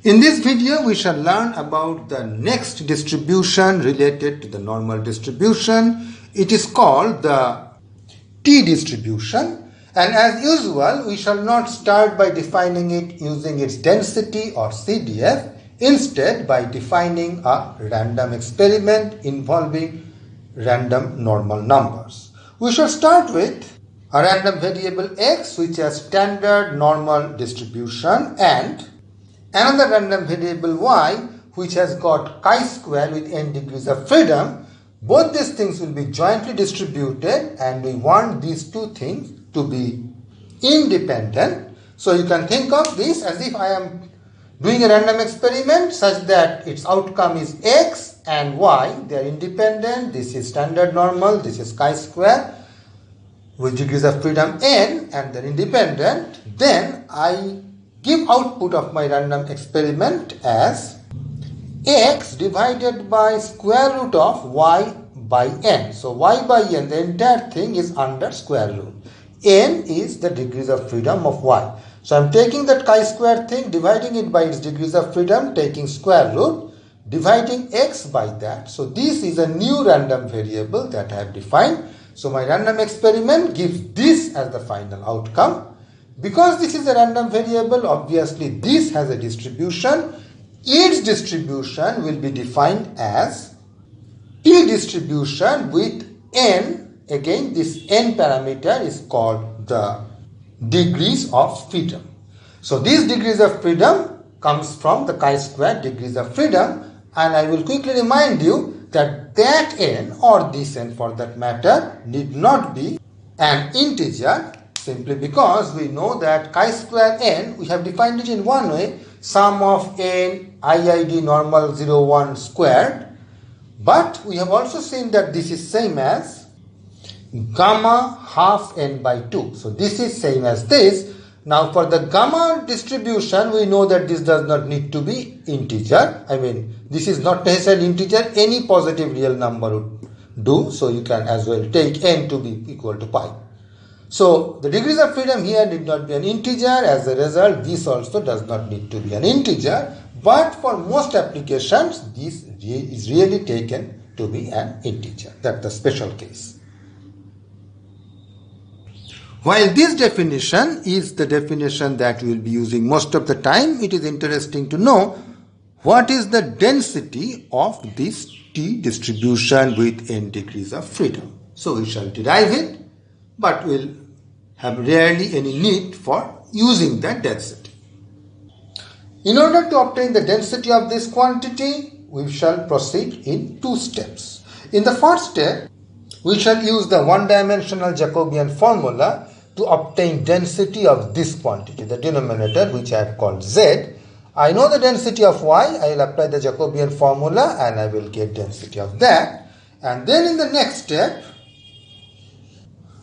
In this video, we shall learn about the next distribution related to the normal distribution. It is called the t distribution, and as usual, we shall not start by defining it using its density or CDF, instead by defining a random experiment involving random normal numbers. We shall start with a random variable x which has standard normal distribution and another random variable y which has got chi-square with n degrees of freedom. Both these things will be jointly distributed and we want these two things to be independent. So you can think of this as if I am doing a random experiment such that its outcome is x and y. They are independent. This is standard normal, this is chi-square with degrees of freedom n, and they're independent. Then I give output of my random experiment as x divided by square root of y by n. So y by n, the entire thing is under square root. N is the degrees of freedom of y. So I am taking that chi-square thing, dividing it by its degrees of freedom, taking square root, dividing x by that. So this is a new random variable that I have defined. So my random experiment gives this as the final outcome. Because this is a random variable, obviously this has a distribution. Its distribution will be defined as t distribution with n. Again, this n parameter is called the degrees of freedom. So these degrees of freedom comes from the chi-square degrees of freedom, and I will quickly remind you that n or this n for that matter need not be an integer, simply because we know that chi-square n, we have defined it in one way, sum of n IID normal 0 1 squared, but we have also seen that this is same as gamma half n by 2. So this is same as this. Now for the gamma distribution, we know that this does not need to be integer. I mean, this is not necessarily integer. Any positive real number would do. So you can as well take n to be equal to pi. So the degrees of freedom here need not be an integer. As a result, this also does not need to be an integer. But for most applications, this is really taken to be an integer. That's the special case. While this definition is the definition that we will be using most of the time, it is interesting to know what is the density of this t distribution with n degrees of freedom. So we shall derive it, but we will have rarely any need for using that density. In order to obtain the density of this quantity, we shall proceed in two steps. In the first step, we shall use the one-dimensional Jacobian formula to obtain density of this quantity, the denominator, which I have called z. I know the density of y, I will apply the Jacobian formula and I will get density of that. And then in the next step,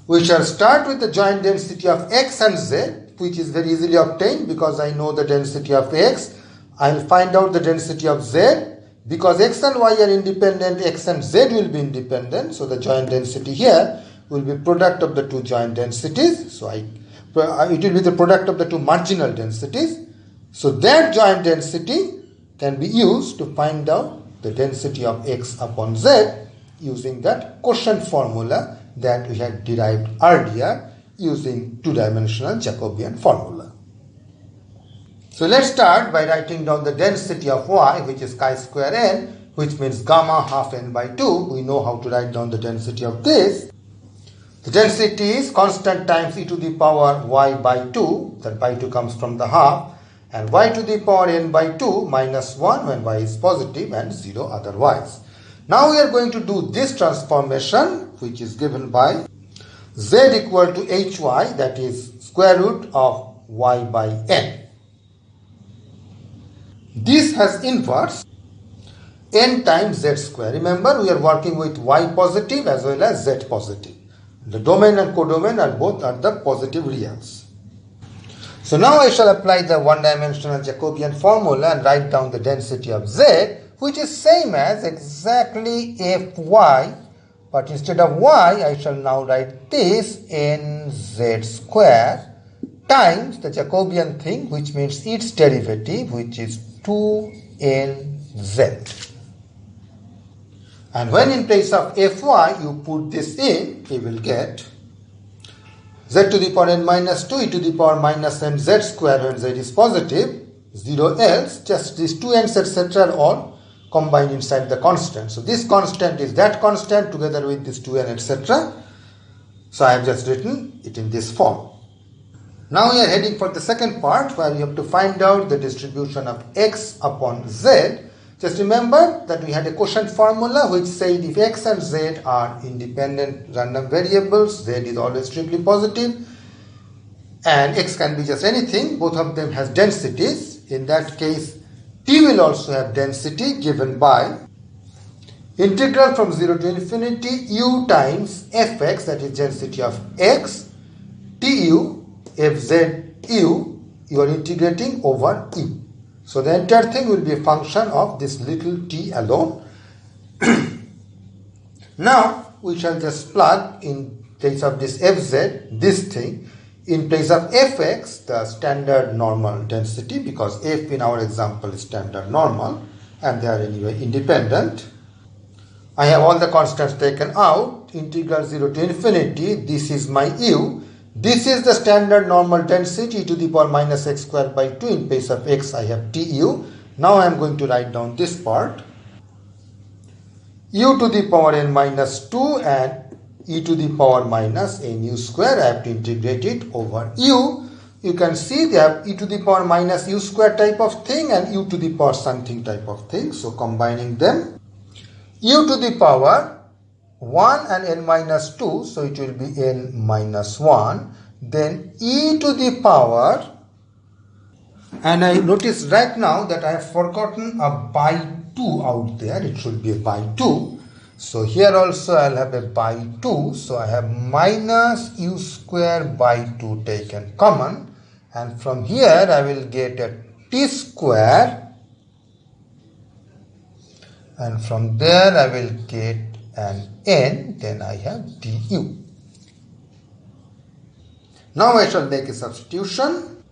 we shall start with the joint density of x and z, which is very easily obtained because I know the density of x. I will find out the density of z. Because x and y are independent, x and z will be independent. So the joint density here will be product of the two joint densities. So it will be the product of the two marginal densities. So that joint density can be used to find out the density of x upon z using that quotient formula that we had derived earlier using two-dimensional Jacobian formula. So let's start by writing down the density of y, which is chi-square n, which means gamma half n by 2. We know how to write down the density of this. The density is constant times e to the power y by 2, that by 2 comes from the half, and y to the power n by 2 minus 1 when y is positive and 0 otherwise. Now we are going to do this transformation, which is given by z equal to hy, that is square root of y by n. This has inverse n times z square. Remember, we are working with y positive as well as z positive. The domain and codomain are both at the positive reals. So now I shall apply the one-dimensional Jacobian formula and write down the density of z, which is same as exactly fy, but instead of y, I shall now write this nz square times the Jacobian thing, which means its derivative, which is 2nz. And when in place of fy you put this in, you will get z to the power n minus 2 e to the power minus n z square when z is positive, 0 else, just these 2n's etc. are all combined inside the constant. So this constant is that constant together with this 2n etc. So I have just written it in this form. Now we are heading for the second part where we have to find out the distribution of x upon z. Just remember that we had a quotient formula which said if x and z are independent random variables, z is always strictly positive and x can be just anything, both of them has densities. In that case, t will also have density given by integral from 0 to infinity u times fx, that is density of x, tu, fz u, you are integrating over u. So the entire thing will be a function of this little t alone. Now we shall just plug in place of this fz, this thing, in place of fx, the standard normal density, because f in our example is standard normal and they are anyway independent. I have all the constants taken out, integral 0 to infinity, this is my u. This is the standard normal density e to the power minus x square by 2. In place of x I have tu. Now I am going to write down this part. U to the power n minus 2 and e to the power minus nu square. I have to integrate it over u. You can see they have e to the power minus u square type of thing and u to the power something type of thing. So combining them, u to the power 1 and n minus 2, so it will be n minus 1, then e to the power, and I notice right now that I have forgotten a by 2 out there, it should be a by 2, so here also I will have a by 2, so I have minus u square by 2 taken common, and from here I will get a t square, and from there I will get an n, then I have du. Now I shall make a substitution.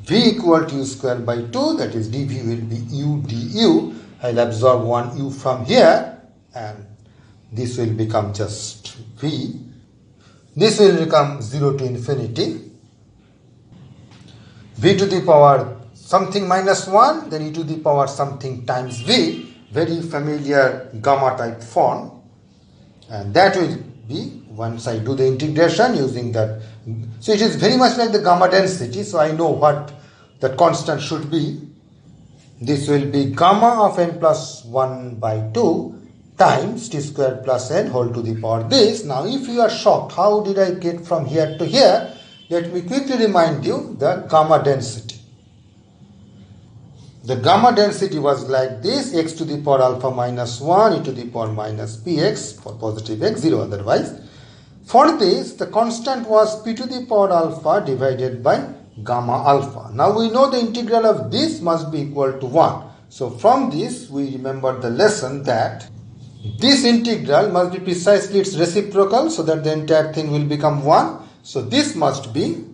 V equal to u square by 2, that is dv will be u du. I will absorb one u from here and this will become just v. This will become 0 to infinity. V to the power something minus 1, then e to the power something times v, very familiar gamma type form. And that will be, once I do the integration using that, so it is very much like the gamma density, so I know what the constant should be. This will be gamma of n plus 1 by 2 times t square plus n whole to the power this. Now if you are shocked, how did I get from here to here? Let me quickly remind you the gamma density. The gamma density was like this, x to the power alpha minus 1, e to the power minus px for positive x, 0 otherwise. For this, the constant was p to the power alpha divided by gamma alpha. Now we know the integral of this must be equal to 1. So from this, we remember the lesson that this integral must be precisely its reciprocal so that the entire thing will become 1. So this must be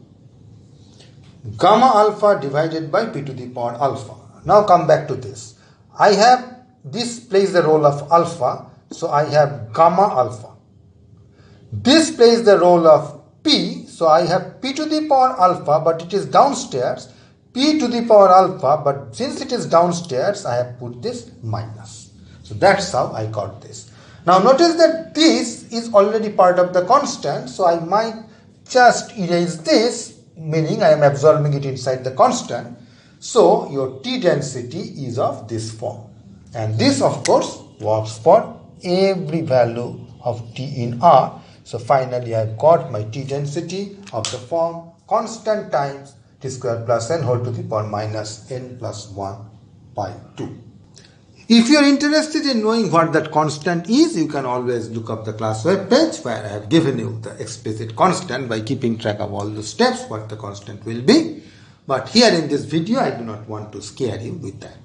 gamma alpha divided by p to the power alpha. Now come back to this. I have, this plays the role of alpha, so I have gamma alpha. This plays the role of p, so I have p to the power alpha, but it is downstairs, p to the power alpha, but since it is downstairs, I have put this minus. So that's how I got this. Now notice that this is already part of the constant, so I might just erase this, meaning I am absorbing it inside the constant. So your T density is of this form, and this of course works for every value of T in R. So finally I have got my T density of the form constant times T square plus n whole to the power minus n plus 1 by 2. If you are interested in knowing what that constant is, you can always look up the class web page where I have given you the explicit constant by keeping track of all the steps what the constant will be. But here in this video, I do not want to scare you with that.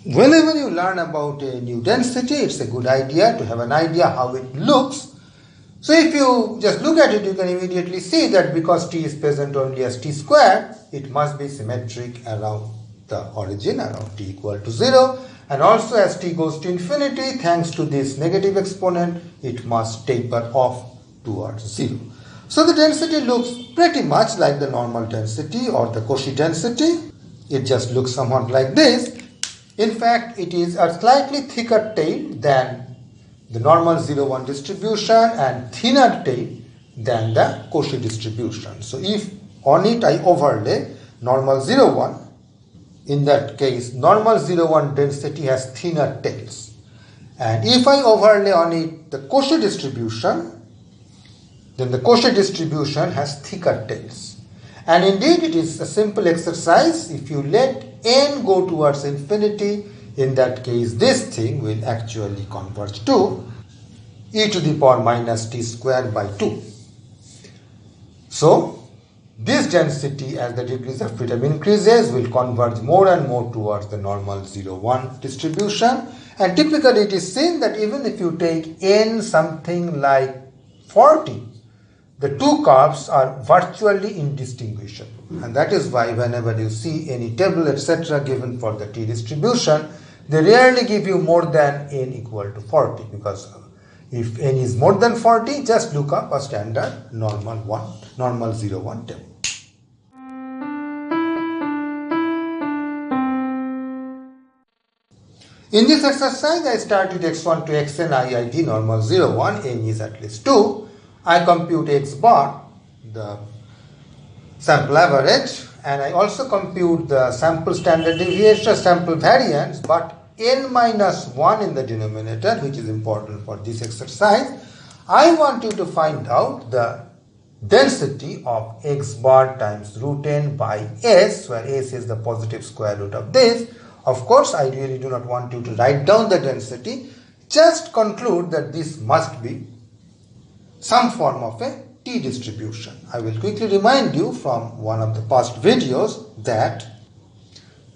Whenever you learn about a new density, it's a good idea to have an idea how it looks. So if you just look at it, you can immediately see that because t is present only as t squared, it must be symmetric around the origin, around t equal to 0. And also as t goes to infinity, thanks to this negative exponent, it must taper off towards 0. So the density looks pretty much like the normal density or the Cauchy density. It just looks somewhat like this. In fact, it is a slightly thicker tail than the normal 0-1 distribution and thinner tail than the Cauchy distribution. So if on it I overlay normal 0-1, in that case normal 0-1 density has thinner tails. And if I overlay on it the Cauchy distribution, then the Cauchy distribution has thicker tails. And indeed it is a simple exercise. If you let n go towards infinity, in that case this thing will actually converge to e to the power minus t squared by 2. So this density, as the degrees of freedom increases, will converge more and more towards the normal 0-1 distribution. And typically it is seen that even if you take n something like 40, the two curves are virtually indistinguishable. And that is why whenever you see any table etc. given for the t distribution, they rarely give you more than n equal to 40, because if n is more than 40, just look up a standard normal 0-1 table. In this exercise, I start with x1 to xn IID normal 0-1, n is at least 2. I compute x bar, the sample average, and I also compute the sample standard deviation, sample variance, but n minus 1 in the denominator, which is important for this exercise. I want you to find out the density of x bar times root n by s, where s is the positive square root of this. Of course, I really do not want you to write down the density. Just conclude that this must be some form of a t distribution. I will quickly remind you from one of the past videos that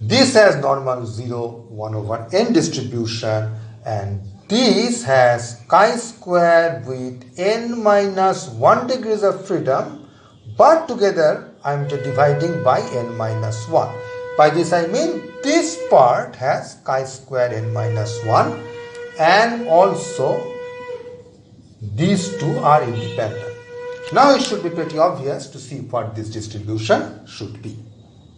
this has normal 0-1 over n distribution, and this has chi-square with n minus 1 degrees of freedom, but together I am dividing by n minus 1. By this I mean this part has chi-square n minus 1, and also these two are independent. Now it should be pretty obvious to see what this distribution should be.